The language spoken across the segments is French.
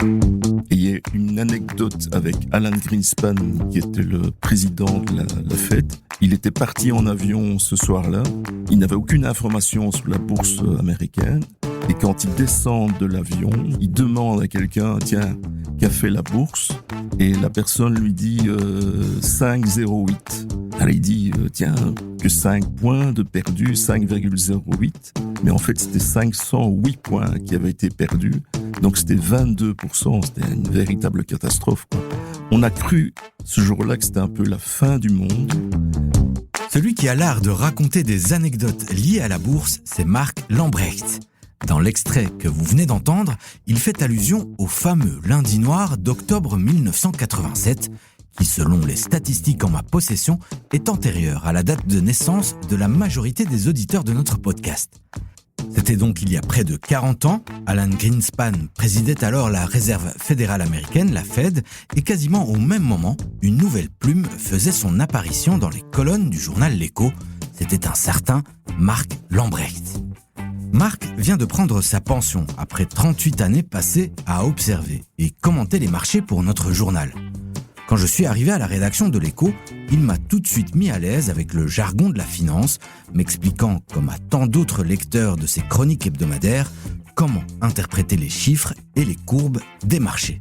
Et il y a une anecdote avec Alan Greenspan, qui était le président de la Fed. Il était parti en avion ce soir-là. Il n'avait aucune information sur la bourse américaine. Et quand il descend de l'avion, il demande à quelqu'un, tiens, qu'a fait la bourse? Et la personne lui dit 5,08. Alors il dit, tiens, que 5 points de perdu, 5,08. Mais en fait, c'était 508 points qui avaient été perdus. Donc c'était 22%, c'était une véritable catastrophe, quoi. On a cru ce jour-là que c'était un peu la fin du monde. Celui qui a l'art de raconter des anecdotes liées à la bourse, c'est Marc Lambrecht. Dans l'extrait que vous venez d'entendre, il fait allusion au fameux lundi noir d'octobre 1987, qui, selon les statistiques en ma possession, est antérieur à la date de naissance de la majorité des auditeurs de notre podcast. C'était donc il y a près de 40 ans. Alan Greenspan présidait alors la Réserve fédérale américaine, la Fed, et quasiment au même moment, une nouvelle plume faisait son apparition dans les colonnes du journal L'Écho. C'était un certain Marc Lambrecht. Marc vient de prendre sa pension après 38 années passées à observer et commenter les marchés pour notre journal. Quand je suis arrivé à la rédaction de l'Écho, il m'a tout de suite mis à l'aise avec le jargon de la finance, m'expliquant, comme à tant d'autres lecteurs de ses chroniques hebdomadaires, comment interpréter les chiffres et les courbes des marchés.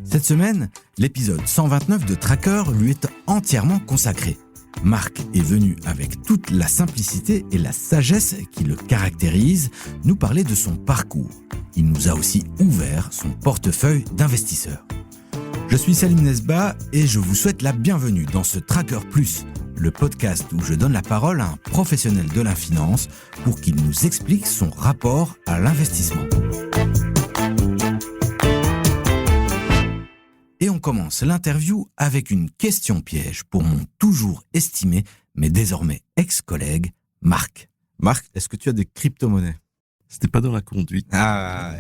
Cette semaine, l'épisode 129 de Tracker lui est entièrement consacré. Marc est venu, avec toute la simplicité et la sagesse qui le caractérisent, nous parler de son parcours. Il nous a aussi ouvert son portefeuille d'investisseurs. Je suis Salim Nesba et je vous souhaite la bienvenue dans ce Tracker Plus, le podcast où je donne la parole à un professionnel de la finance pour qu'il nous explique son rapport à l'investissement. Et on commence l'interview avec une question piège pour mon toujours estimé, mais désormais ex-collègue, Marc. Marc, est-ce que tu as des crypto-monnaies ? C'était pas dans la conduite. Ah.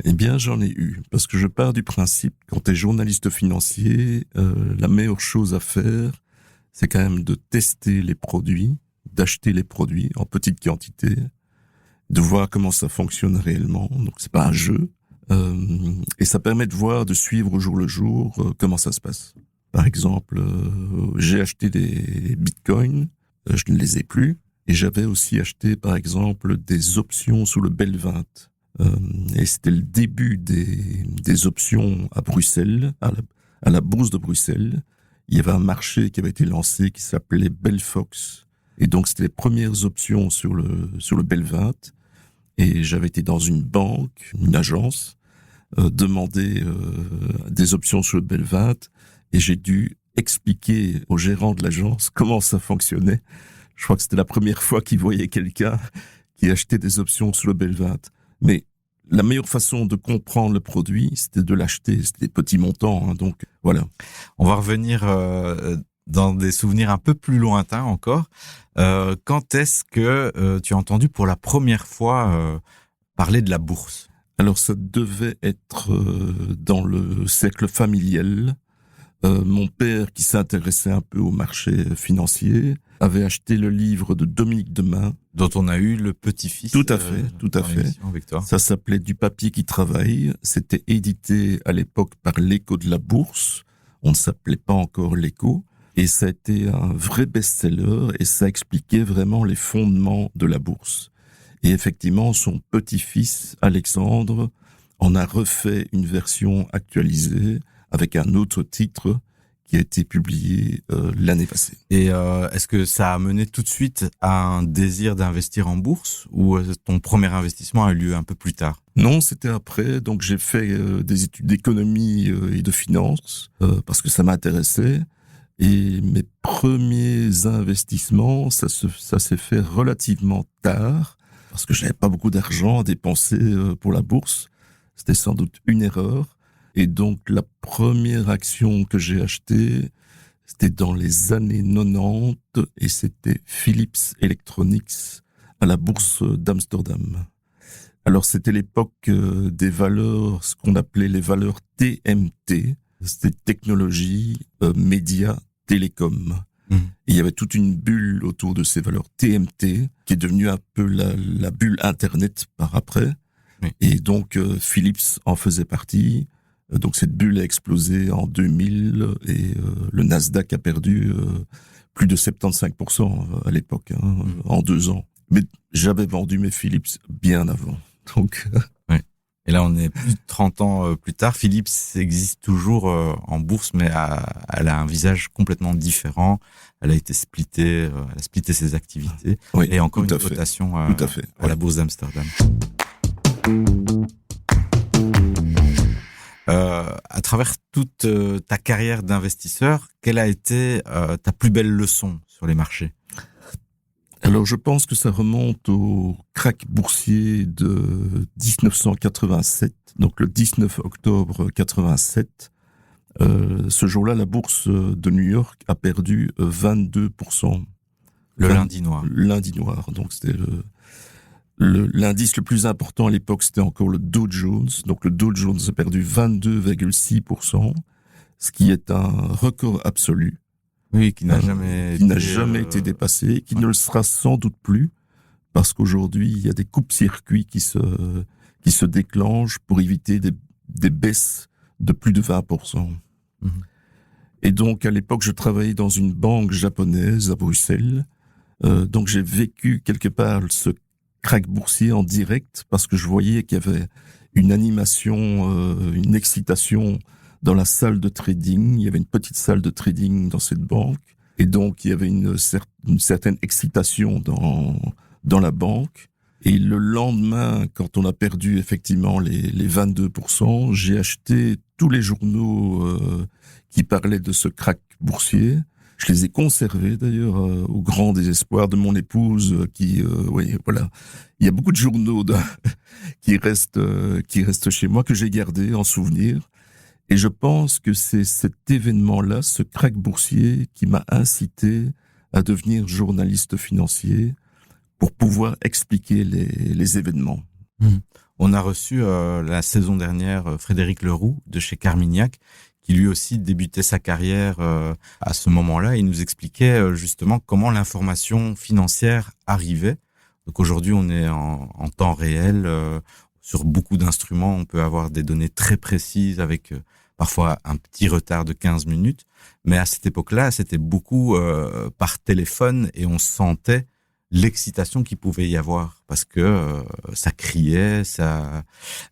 Eh bien, j'en ai eu. Parce que je pars du principe, quand tu es journaliste financier, la meilleure chose à faire, c'est quand même de tester les produits, d'acheter les produits en petite quantité, de voir comment ça fonctionne réellement. Donc, c'est pas un jeu. Et ça permet de voir, de suivre au jour le jour comment ça se passe. Par exemple, j'ai acheté des bitcoins, je ne les ai plus. Et j'avais aussi acheté, par exemple, des options sous le BEL 20. Et c'était le début des options à Bruxelles, à la bourse de Bruxelles. Il y avait un marché qui avait été lancé qui s'appelait Belfox. Et donc, c'était les premières options sur le BEL 20. Et j'avais été dans une banque, une agence, demander des options sur le BEL 20. Et j'ai dû expliquer au gérant de l'agence comment ça fonctionnait. Je crois que c'était la première fois qu'il voyait quelqu'un qui achetait des options sur le BEL 20. Mais la meilleure façon de comprendre le produit, c'était de l'acheter. C'était des petits montants, hein, donc voilà. On va revenir dans des souvenirs un peu plus lointains encore. Quand est-ce que tu as entendu pour la première fois parler de la bourse ? Alors ça devait être dans le cercle familial. Mon père, qui s'intéressait un peu au marché financier, avait acheté le livre de Dominique Demain. Dont on a eu le petit-fils. Tout à fait. Avec toi. Ça s'appelait Du papier qui travaille. C'était édité à l'époque par l'Écho de la Bourse. On ne s'appelait pas encore l'Écho. Et ça a été un vrai best-seller et ça expliquait vraiment les fondements de la bourse. Et effectivement, son petit-fils, Alexandre, en a refait une version actualisée avec un autre titre qui a été publié l'année passée. Et est-ce que ça a mené tout de suite à un désir d'investir en bourse ou ton premier investissement a eu lieu un peu plus tard ? Non, c'était après. Donc j'ai fait des études d'économie et de finance parce que ça m'intéressait. Et mes premiers investissements, ça s'est fait relativement tard parce que j'avais pas beaucoup d'argent à dépenser pour la bourse. C'était sans doute une erreur. Et donc, la première action que j'ai achetée, c'était dans les années 90 et c'était Philips Electronics à la bourse d'Amsterdam. Alors, c'était l'époque des valeurs, ce qu'on appelait les valeurs TMT. C'était technologie, médias, télécom. Et il y avait toute une bulle autour de ces valeurs TMT qui est devenue un peu la bulle Internet par après. Oui. Et donc, Philips en faisait partie. Donc, cette bulle a explosé en 2000 et le Nasdaq a perdu plus de 75% à l'époque, en 2 ans. Mais j'avais vendu mes Philips bien avant. Donc, Et là, on est plus de 30 ans plus tard. Philips existe toujours en bourse, mais elle a un visage complètement différent. Elle a été splittée, elle a splitté ses activités. oui, Et encore une tout à fait. cotation Tout à fait. à la bourse d'Amsterdam. À travers toute ta carrière d'investisseur, quelle a été ta plus belle leçon sur les marchés? Alors, je pense que ça remonte au krach boursier de 1987, donc le 19 octobre 87. Ce jour-là, la bourse de New York a perdu 22%. Le lundi noir. Lundi noir. Donc, c'était l'indice le plus important à l'époque, c'était encore le Dow Jones. Donc, le Dow Jones a perdu 22,6%, ce qui est un record absolu. Oui, qui n'a jamais été dépassé, qui ne le sera sans doute plus, parce qu'aujourd'hui, il y a des coupes-circuits qui se déclenchent pour éviter des baisses de plus de 20%. Mhm. Et donc, à l'époque, je travaillais dans une banque japonaise à Bruxelles. Donc, j'ai vécu quelque part ce krach boursier en direct, parce que je voyais qu'il y avait une animation, une excitation dans la salle de trading. Il y avait une petite salle de trading dans cette banque. Et donc, il y avait une certaine excitation dans la banque. Et le lendemain, quand on a perdu effectivement les 22%, j'ai acheté tous les journaux qui parlaient de ce krach boursier. Je les ai conservés d'ailleurs au grand désespoir de mon épouse oui, voilà. Il y a beaucoup de journaux qui restent chez moi, que j'ai gardés en souvenir. Et je pense que c'est cet événement-là, ce krach boursier, qui m'a incité à devenir journaliste financier pour pouvoir expliquer les événements. On a reçu la saison dernière Frédéric Leroux de chez Carmignac, qui lui aussi débutait sa carrière à ce moment-là. Il nous expliquait justement comment l'information financière arrivait. Donc aujourd'hui, on est en temps réel. Sur beaucoup d'instruments, on peut avoir des données très précises avec parfois un petit retard de 15 minutes. Mais à cette époque-là, c'était beaucoup par téléphone et on sentait l'excitation qu'il pouvait y avoir parce que ça criait, ça.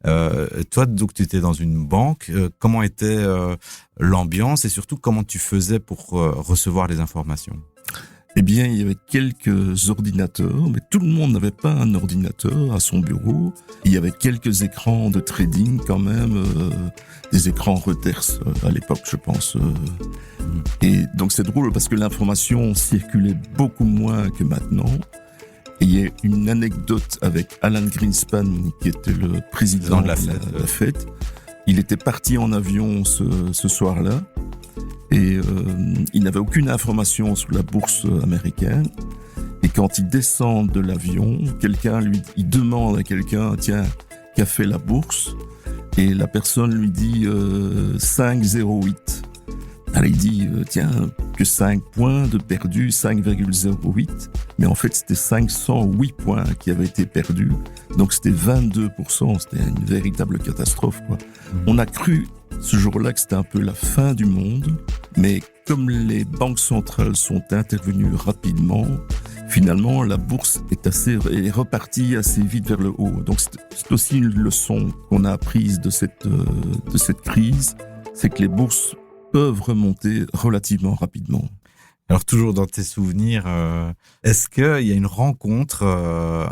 Toi, donc, tu étais dans une banque. Comment était l'ambiance et surtout comment tu faisais pour recevoir les informations? Eh bien, il y avait quelques ordinateurs, mais tout le monde n'avait pas un ordinateur à son bureau. Il y avait quelques écrans de trading quand même, des écrans Reuters à l'époque, je pense. Et donc c'est drôle parce que l'information circulait beaucoup moins que maintenant. Et il y a une anecdote avec Alan Greenspan, qui était le président de la Fed. Il était parti en avion ce soir-là. Et il n'avait aucune information sur la bourse américaine. Et quand il descend de l'avion, il demande à quelqu'un, tiens, qu'a fait la bourse? Et la personne lui dit 5,08. Alors il dit, tiens, que 5 points de perdu, 5,08. Mais en fait, c'était 508 points qui avaient été perdus. Donc c'était 22%, c'était une véritable catastrophe, quoi. On a cru ce jour-là que c'était un peu la fin du monde, mais comme les banques centrales sont intervenues rapidement, finalement la bourse est repartie assez vite vers le haut. Donc c'est aussi une leçon qu'on a apprise de cette crise, c'est que les bourses peuvent remonter relativement rapidement. Alors toujours dans tes souvenirs, est-ce qu'il y a une rencontre,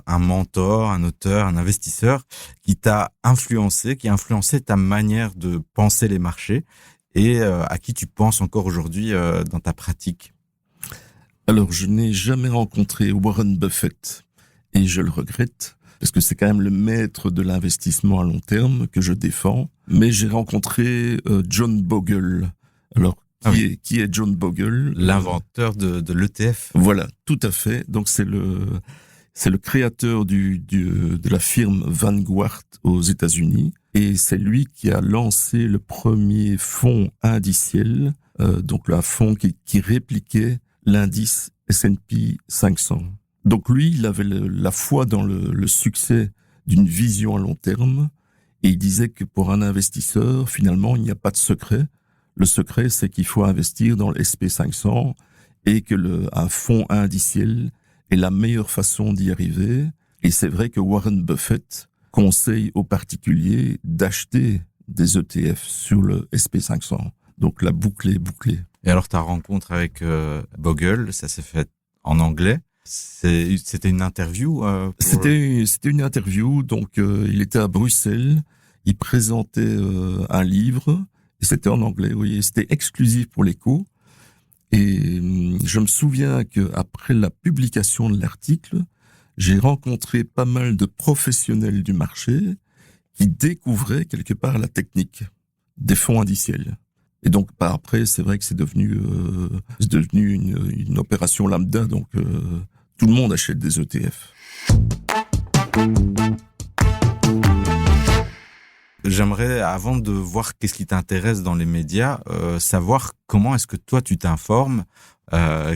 un mentor, un auteur, un investisseur qui t'a influencé, qui a influencé ta manière de penser les marchés et à qui tu penses encore aujourd'hui dans ta pratique? Alors je n'ai jamais rencontré Warren Buffett et je le regrette parce que c'est quand même le maître de l'investissement à long terme que je défends. Mais j'ai rencontré John Bogle. Alors qui est John Bogle? L'inventeur de l'ETF. Voilà, tout à fait. Donc c'est le créateur de la firme Vanguard aux États-Unis et c'est lui qui a lancé le premier fonds indiciel, donc un fonds qui répliquait l'indice S&P 500. Donc lui, il avait la foi dans le succès d'une vision à long terme. Et il disait que pour un investisseur, finalement, il n'y a pas de secret. Le secret, c'est qu'il faut investir dans le SP500 et que un fonds indiciel est la meilleure façon d'y arriver. Et c'est vrai que Warren Buffett conseille aux particuliers d'acheter des ETF sur le SP500. Donc la boucle est bouclée. Et alors ta rencontre avec Bogle, ça s'est fait en anglais. C'était une interview C'était une interview, donc il était à Bruxelles, il présentait un livre, et c'était en anglais, oui, et c'était exclusif pour l'Écho. Et je me souviens qu'après la publication de l'article, j'ai rencontré pas mal de professionnels du marché qui découvraient quelque part la technique des fonds indiciels. Et donc, par après, c'est vrai que c'est devenu une opération lambda, donc tout le monde achète des ETF. J'aimerais, avant de voir qu'est-ce qui t'intéresse dans les médias, savoir comment est-ce que toi tu t'informes,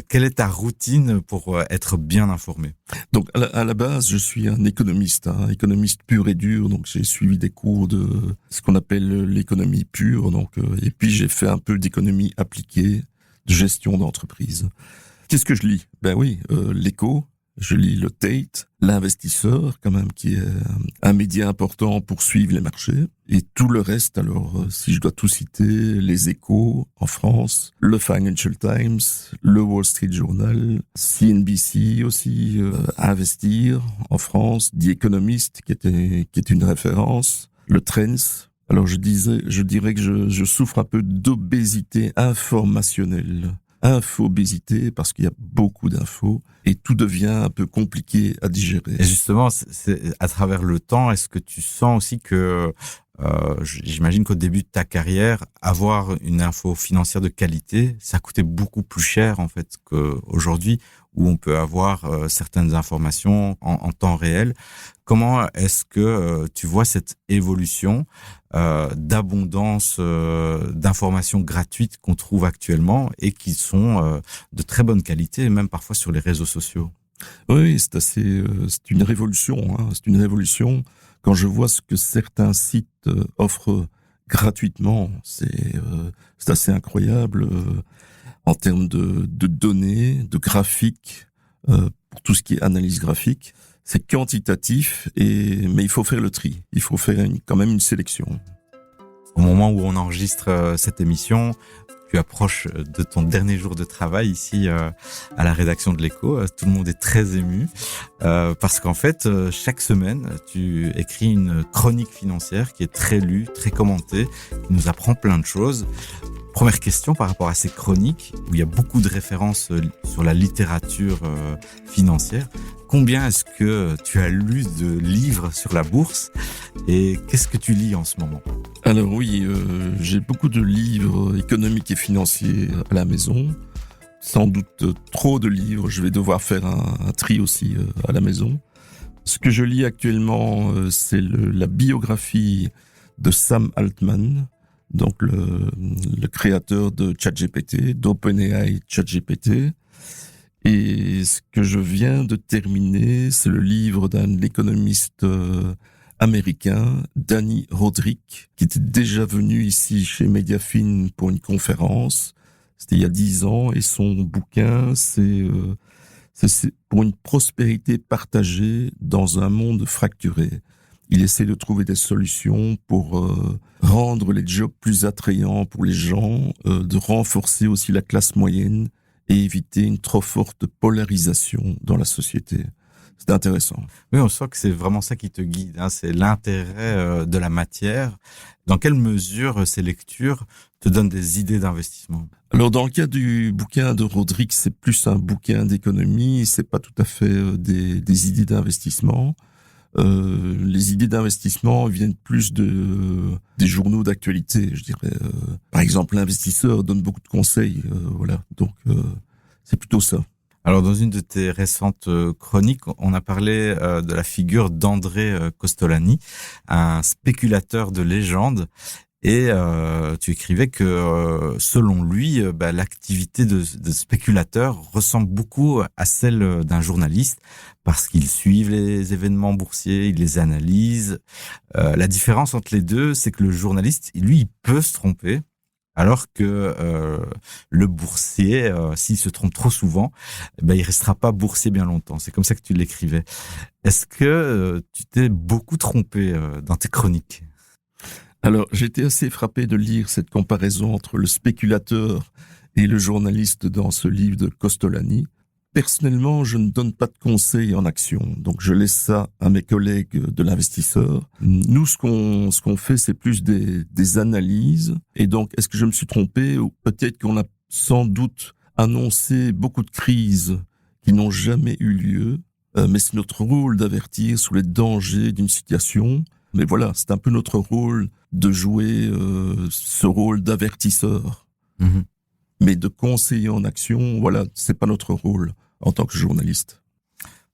quelle est ta routine pour être bien informé? Donc à la base, je suis un économiste, économiste pur et dur. Donc j'ai suivi des cours de ce qu'on appelle l'économie pure. Donc et puis j'ai fait un peu d'économie appliquée, de gestion d'entreprise. Qu'est-ce que je lis? Ben oui, l'Écho. Je lis le Tate, l'Investisseur, quand même, qui est un média important pour suivre les marchés. Et tout le reste, alors, si je dois tout citer, les Échos en France, le Financial Times, le Wall Street Journal, CNBC aussi, Investir en France, The Economist, qui est une référence, le Trends. Alors, je dirais que je souffre un peu d'obésité informationnelle. Infobésité, parce qu'il y a beaucoup d'infos et tout devient un peu compliqué à digérer. Et justement, c'est à travers le temps, est-ce que tu sens aussi que, j'imagine qu'au début de ta carrière, avoir une info financière de qualité, ça coûtait beaucoup plus cher en fait qu'aujourd'hui, où on peut avoir certaines informations en temps réel. Comment est-ce que tu vois cette évolution d'abondance d'informations gratuites qu'on trouve actuellement et qui sont de très bonne qualité, même parfois sur les réseaux sociaux? Oui, c'est une révolution. C'est une révolution. Quand je vois ce que certains sites offrent gratuitement, c'est assez incroyable en termes de données, de graphiques, pour tout ce qui est analyse graphique. C'est quantitatif, mais il faut faire le tri. Il faut faire quand même une sélection. Au moment où on enregistre cette émission, tu approches de ton dernier jour de travail ici à la rédaction de l'Écho. Tout le monde est très ému parce qu'en fait, chaque semaine, tu écris une chronique financière qui est très lue, très commentée, qui nous apprend plein de choses. Première question par rapport à ces chroniques, où il y a beaucoup de références sur la littérature financière. Combien est-ce que tu as lu de livres sur la bourse et qu'est-ce que tu lis en ce moment? Alors oui, j'ai beaucoup de livres économiques et financiers à la maison. Sans doute trop de livres, je vais devoir faire un tri aussi à la maison. Ce que je lis actuellement, c'est la biographie de Sam Altman, donc le créateur de ChatGPT, d'OpenAI ChatGPT. Et ce que je viens de terminer, c'est le livre d'un économiste américain, Danny Roderick, qui était déjà venu ici chez Mediafin pour une conférence. C'était il y a 10 ans, et son bouquin, c'est pour une prospérité partagée dans un monde fracturé. Il essaie de trouver des solutions pour rendre les jobs plus attrayants pour les gens, de renforcer aussi la classe moyenne et éviter une trop forte polarisation dans la société. C'est intéressant. Oui, on sent que c'est vraiment ça qui te guide, c'est l'intérêt de la matière. Dans quelle mesure ces lectures te donnent des idées d'investissement? Alors, dans le cas du bouquin de Roderick, c'est plus un bouquin d'économie, c'est pas tout à fait des idées d'investissement. Les idées d'investissement viennent plus des journaux d'actualité, je dirais. Par exemple, l'Investisseur donne beaucoup de conseils, voilà. Donc, c'est plutôt ça. Alors, dans une de tes récentes chroniques, on a parlé de la figure d'André Costolani, un spéculateur de légende. Et tu écrivais que selon lui, l'activité de spéculateur ressemble beaucoup à celle d'un journaliste parce qu'ils suivent les événements boursiers, ils les analysent. La différence entre les deux, c'est que le journaliste, lui, il peut se tromper, alors que le boursier, s'il se trompe trop souvent, il restera pas boursier bien longtemps. C'est comme ça que tu l'écrivais. Est-ce que tu t'es beaucoup trompé dans tes chroniques ? Alors, j'étais assez frappé de lire cette comparaison entre le spéculateur et le journaliste dans ce livre de Kostolany. Personnellement, je ne donne pas de conseils en action, donc je laisse ça à mes collègues de l'investisseur. Nous, ce qu'on fait, c'est plus des analyses. Et donc, est-ce que je me suis trompé? Ou peut-être qu'on a sans doute annoncé beaucoup de crises qui n'ont jamais eu lieu, mais c'est notre rôle d'avertir sur les dangers d'une situation. Mais voilà, c'est un peu notre rôle de jouer ce rôle d'avertisseur. Mmh. Mais de conseiller en action, voilà, c'est pas notre rôle en tant que journaliste.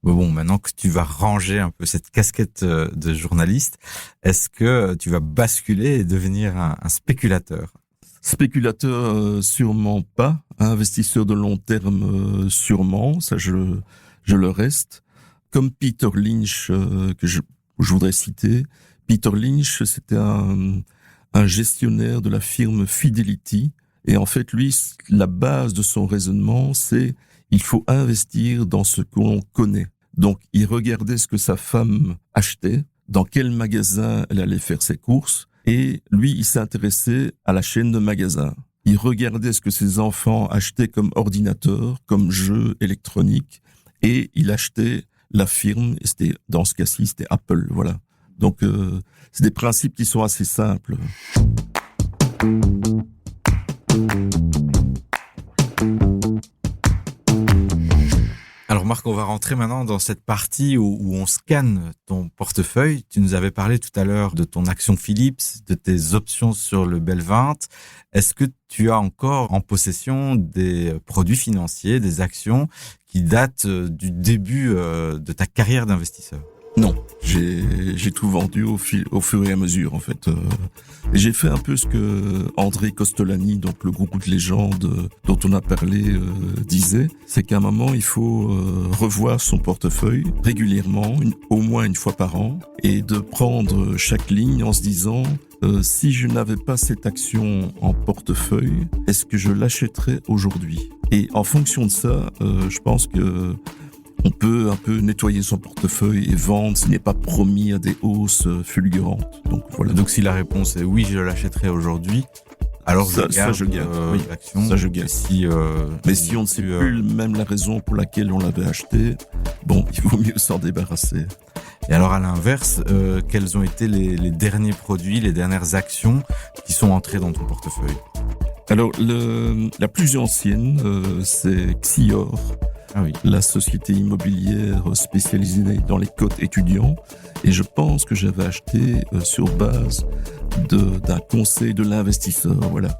Bon, maintenant que tu vas ranger un peu cette casquette de journaliste, est-ce que tu vas basculer et devenir un spéculateur ? Spéculateur, sûrement pas. Investisseur de long terme, sûrement. Ça, je le reste. Comme Peter Lynch, que je voudrais citer. Peter Lynch, c'était un gestionnaire de la firme Fidelity. Et en fait, lui, la base de son raisonnement, c'est il faut investir dans ce que l'on connaît. Donc, il regardait ce que sa femme achetait, dans quel magasin elle allait faire ses courses, et lui, il s'intéressait à la chaîne de magasins. Il regardait ce que ses enfants achetaient comme ordinateur, comme jeux électroniques, et il achetait la firme, et c'était, dans ce cas-ci, c'était Apple, voilà. Donc, c'est des principes qui sont assez simples. Alors Marc, on va rentrer maintenant dans cette partie où on scanne ton portefeuille. Tu nous avais parlé tout à l'heure de ton action Philips, de tes options sur le Bel 20. Est-ce que tu as encore en possession des produits financiers, des actions qui datent du début de ta carrière d'investisseur ? Non, j'ai tout vendu au fur et à mesure, en fait. Et j'ai fait un peu ce que André Kostolany, donc le gourou de légende dont on a parlé, disait. C'est qu'à un moment, il faut revoir son portefeuille régulièrement, au moins une fois par an, et de prendre chaque ligne en se disant si je n'avais pas cette action en portefeuille, est-ce que je l'achèterais aujourd'hui ? Et en fonction de ça, je pense que on peut un peu nettoyer son portefeuille et vendre s'il n'est pas promis à des hausses fulgurantes. Donc voilà. Donc si la réponse est oui, je l'achèterai aujourd'hui, alors je garde oui, l'action. Ça je garde. Mais si on ne sait plus même la raison pour laquelle on l'avait acheté, bon, il vaut mieux s'en débarrasser. Et alors à l'inverse, quels ont été les derniers produits, les dernières actions qui sont entrées dans ton portefeuille ? Alors la plus ancienne, c'est Xior. Ah oui. La société immobilière spécialisée dans les cotes étudiants. Et je pense que j'avais acheté sur base d'un conseil de l'investisseur, voilà.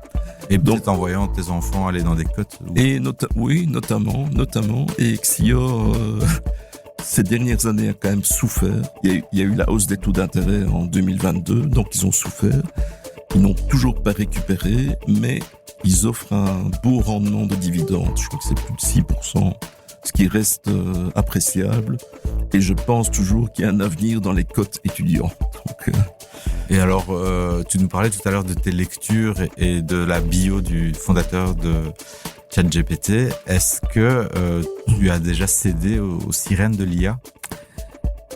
Et peut-être en voyant tes enfants aller dans des cotes. Et oui, notamment. Et Xior, ces dernières années, a quand même souffert. Il y a eu la hausse des taux d'intérêt en 2022, donc ils ont souffert. Ils n'ont toujours pas récupéré, mais ils offrent un beau rendement de dividendes. Je crois que c'est plus de 6%. Ce qui reste appréciable. Et je pense toujours qu'il y a un avenir dans les cotes étudiants. Donc, Et alors, tu nous parlais tout à l'heure de tes lectures et de la bio du fondateur de ChatGPT. Est-ce que tu as déjà cédé aux sirènes de l'IA ?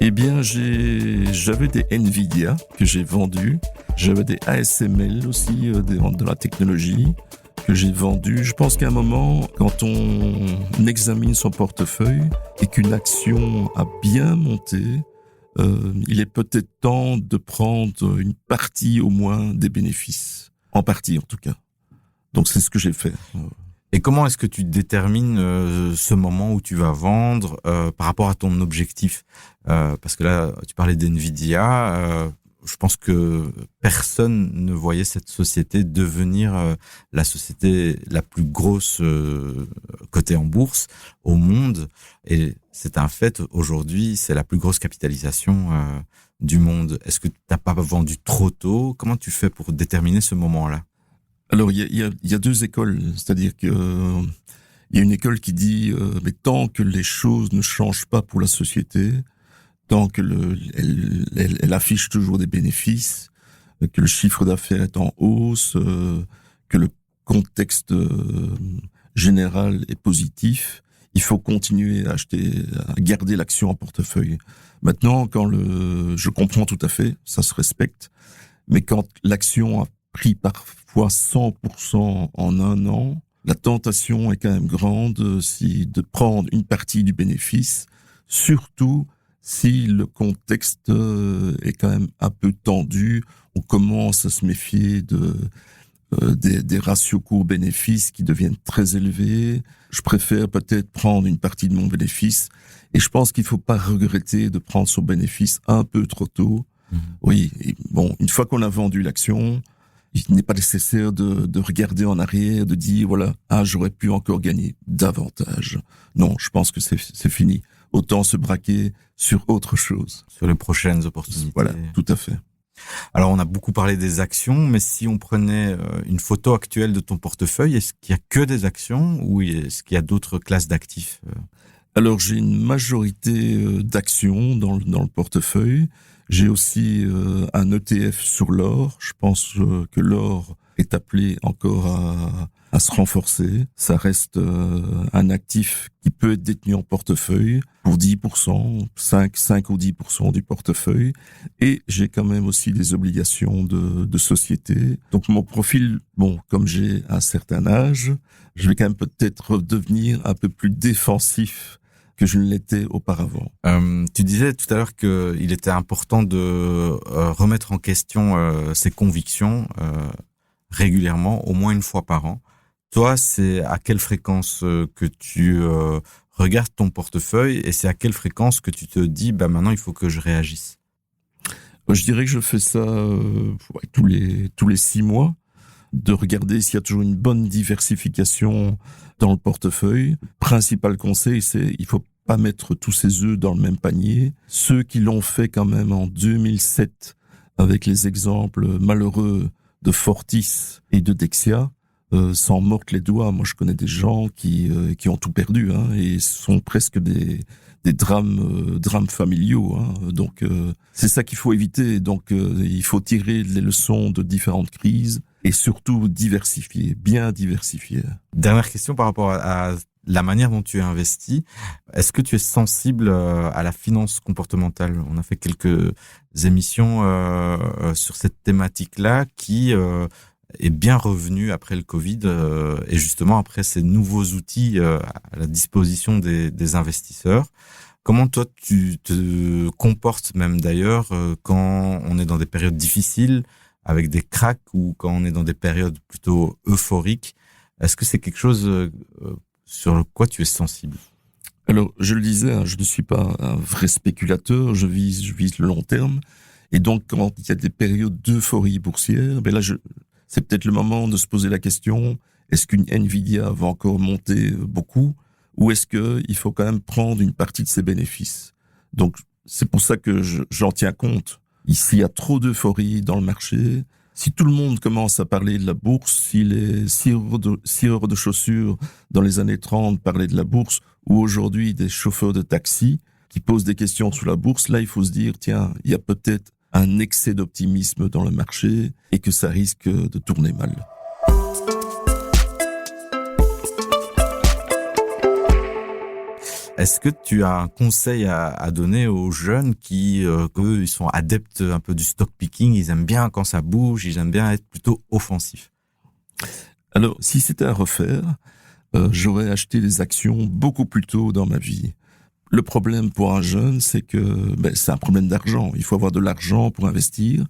Eh bien, j'avais des Nvidia que j'ai vendus. J'avais des ASML aussi, de la technologie, que j'ai vendu. Je pense qu'à un moment, quand on examine son portefeuille et qu'une action a bien monté, il est peut-être temps de prendre une partie au moins des bénéfices. En partie, en tout cas. Donc, c'est ce que j'ai fait. Et comment est-ce que tu détermines ce moment où tu vas vendre par rapport à ton objectif ? Parce que là, tu parlais d'NVIDIA. Je pense que personne ne voyait cette société devenir la société la plus grosse cotée en bourse au monde. Et c'est un fait, aujourd'hui, c'est la plus grosse capitalisation du monde? Est-ce que tu n'as pas vendu trop tôt? Comment tu fais pour déterminer ce moment-là? Alors, il y a deux écoles. C'est-à-dire que il y a une école qui dit mais tant que les choses ne changent pas pour la société, tant que elle affiche toujours des bénéfices, que le chiffre d'affaires est en hausse, que le contexte général est positif, il faut continuer à garder l'action en portefeuille. Maintenant, je comprends tout à fait, ça se respecte, mais quand l'action a pris parfois 100% en un an, la tentation est quand même grande de prendre une partie du bénéfice, surtout si le contexte est quand même un peu tendu. On commence à se méfier des ratios coût-bénéfice qui deviennent très élevés. Je préfère peut-être prendre une partie de mon bénéfice, et je pense qu'il faut pas regretter de prendre son bénéfice un peu trop tôt. Oui, et bon, une fois qu'on a vendu l'action, il n'est pas nécessaire de regarder en arrière, de dire voilà, j'aurais pu encore gagner davantage. Non, je pense que c'est fini. Autant se braquer sur autre chose. Sur les prochaines opportunités. Voilà, tout à fait. Alors, on a beaucoup parlé des actions, mais si on prenait une photo actuelle de ton portefeuille, est-ce qu'il y a que des actions ou est-ce qu'il y a d'autres classes d'actifs? Alors, j'ai une majorité d'actions dans le portefeuille. J'ai aussi un ETF sur l'or. Je pense que l'or est appelé encore à se renforcer. Ça reste un actif qui peut être détenu en portefeuille pour 10%, 5 ou 10% du portefeuille. Et j'ai quand même aussi des obligations de société. Donc mon profil, comme j'ai un certain âge, je vais quand même peut-être devenir un peu plus défensif que je ne l'étais auparavant. Tu disais tout à l'heure qu'il était important de remettre en question ses convictions régulièrement, au moins une fois par an. Toi, c'est à quelle fréquence que tu regardes ton portefeuille et c'est à quelle fréquence que tu te dis maintenant il faut que je réagisse? Je dirais que je fais ça tous les 6 mois, de regarder s'il y a toujours une bonne diversification dans le portefeuille. Principal conseil, c'est il faut pas mettre tous ses œufs dans le même panier. Ceux qui l'ont fait quand même en 2007, avec les exemples malheureux de Fortis et de Dexia, s'en mordent les doigts. Moi, je connais des gens qui ont tout perdu, et sont presque des drames familiaux. Donc, c'est ça qu'il faut éviter. Donc, il faut tirer les leçons de différentes crises et surtout bien diversifier. Dernière question par rapport à la manière dont tu investis. Est-ce que tu es sensible à la finance comportementale? On a fait quelques émissions sur cette thématique-là qui est bien revenue après le Covid et justement après ces nouveaux outils à la disposition des investisseurs. Comment toi tu te comportes même d'ailleurs quand on est dans des périodes difficiles avec des cracks ou quand on est dans des périodes plutôt euphoriques? Est-ce que c'est quelque chose sur quoi tu es sensible? Alors, je le disais, je ne suis pas un vrai spéculateur, je vise le long terme. Et donc, quand il y a des périodes d'euphorie boursière, là, c'est peut-être le moment de se poser la question, est-ce qu'une Nvidia va encore monter beaucoup, ou est-ce qu'il faut quand même prendre une partie de ses bénéfices? Donc, c'est pour ça que j'en tiens compte. Ici, il y a trop d'euphorie dans le marché. Si tout le monde commence à parler de la bourse, si les cireurs de chaussures dans les années 30 parlaient de la bourse, ou aujourd'hui des chauffeurs de taxi qui posent des questions sur la bourse, là il faut se dire, tiens, il y a peut-être un excès d'optimisme dans le marché et que ça risque de tourner mal. Est-ce que tu as un conseil à donner aux jeunes qui, eux, ils sont adeptes un peu du stock picking, ils aiment bien quand ça bouge, ils aiment bien être plutôt offensifs? Alors, si c'était à refaire, j'aurais acheté des actions beaucoup plus tôt dans ma vie. Le problème pour un jeune, c'est que c'est un problème d'argent. Il faut avoir de l'argent pour investir.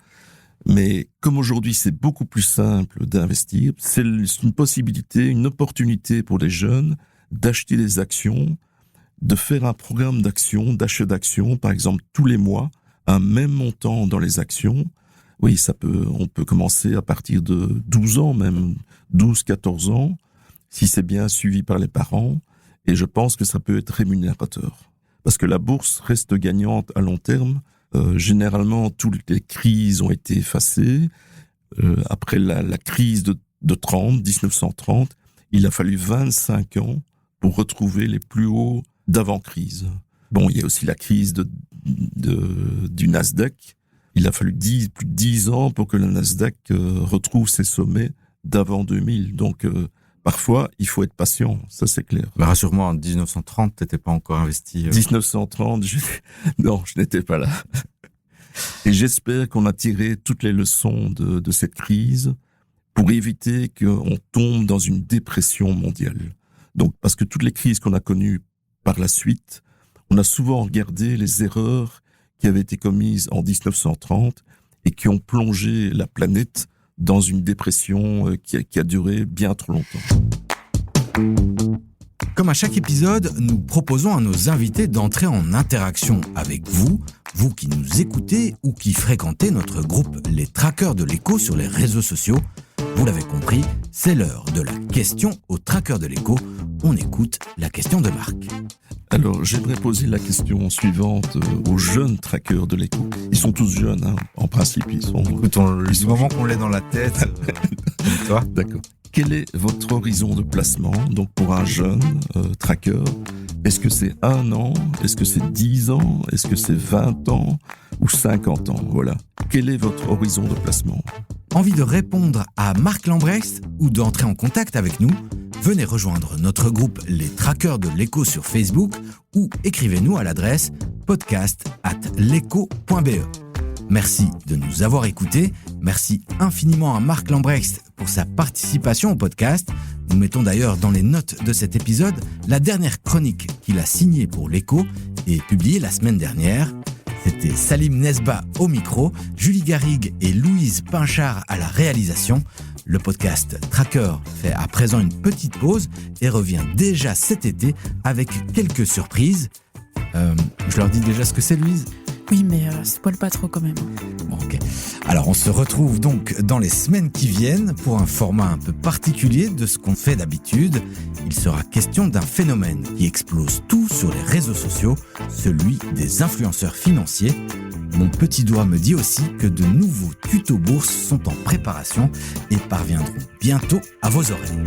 Mais comme aujourd'hui, c'est beaucoup plus simple d'investir, c'est une possibilité, une opportunité pour les jeunes d'acheter des actions, de faire un programme d'actions, d'achat d'actions, par exemple tous les mois, un même montant dans les actions. Oui, on peut commencer à partir de 12 ans, même 12, 14 ans, si c'est bien suivi par les parents. Et je pense que ça peut être rémunérateur. Parce que la bourse reste gagnante à long terme Généralement, toutes les crises ont été effacées. Après la crise de 1930, il a fallu 25 ans pour retrouver les plus hauts d'avant-crise. Bon, il y a aussi la crise du Nasdaq. Il a fallu plus de 10 ans pour que le Nasdaq retrouve ses sommets d'avant 2000. Donc, parfois, il faut être patient, ça c'est clair. Mais rassure-moi, en 1930, t'étais pas encore investi. 1930, non, je n'étais pas là. Et j'espère qu'on a tiré toutes les leçons de cette crise pour éviter qu'on tombe dans une dépression mondiale. Donc, parce que toutes les crises qu'on a connues par la suite, on a souvent regardé les erreurs qui avaient été commises en 1930 et qui ont plongé la planète dans une dépression qui a duré bien trop longtemps. Comme à chaque épisode, nous proposons à nos invités d'entrer en interaction avec vous qui nous écoutez ou qui fréquentez notre groupe Les Traqueurs de l'Écho sur les réseaux sociaux. Vous l'avez compris, c'est l'heure de la question aux Traqueurs de l'Écho. On écoute la question de Marc. Alors, j'aimerais poser la question suivante aux jeunes traqueurs de l'Écho. Ils sont tous jeunes, hein, en principe. Écoute, du moment qu'on l'ait dans la tête, toi. D'accord. Quel est votre horizon de placement, donc pour un jeune traqueur? Est-ce que c'est 1 an? Est-ce que c'est 10 ans? Est-ce que c'est 20 ans? Ou 50 ans? Voilà. Quel est votre horizon de placement? Envie de répondre à Marc Lambrecht ou d'entrer en contact avec nous? Venez rejoindre notre groupe Les Traqueurs de l'Écho sur Facebook ou écrivez-nous à l'adresse podcast@leco.be. Merci de nous avoir écoutés. Merci infiniment à Marc Lambrecht pour sa participation au podcast. Nous mettons d'ailleurs dans les notes de cet épisode la dernière chronique qu'il a signée pour l'Écho et publiée la semaine dernière. C'était Salim Nesba au micro, Julie Garrigue et Louise Pinchard à la réalisation. Le podcast Tracker fait à présent une petite pause et revient déjà cet été avec quelques surprises. Je leur dis déjà ce que c'est, Louise ? Oui, mais spoil pas trop quand même. Bon, ok. Alors, on se retrouve donc dans les semaines qui viennent pour un format un peu particulier de ce qu'on fait d'habitude. Il sera question d'un phénomène qui explose tout sur les réseaux sociaux, celui des influenceurs financiers. Mon petit doigt me dit aussi que de nouveaux tutos bourses sont en préparation et parviendront bientôt à vos oreilles.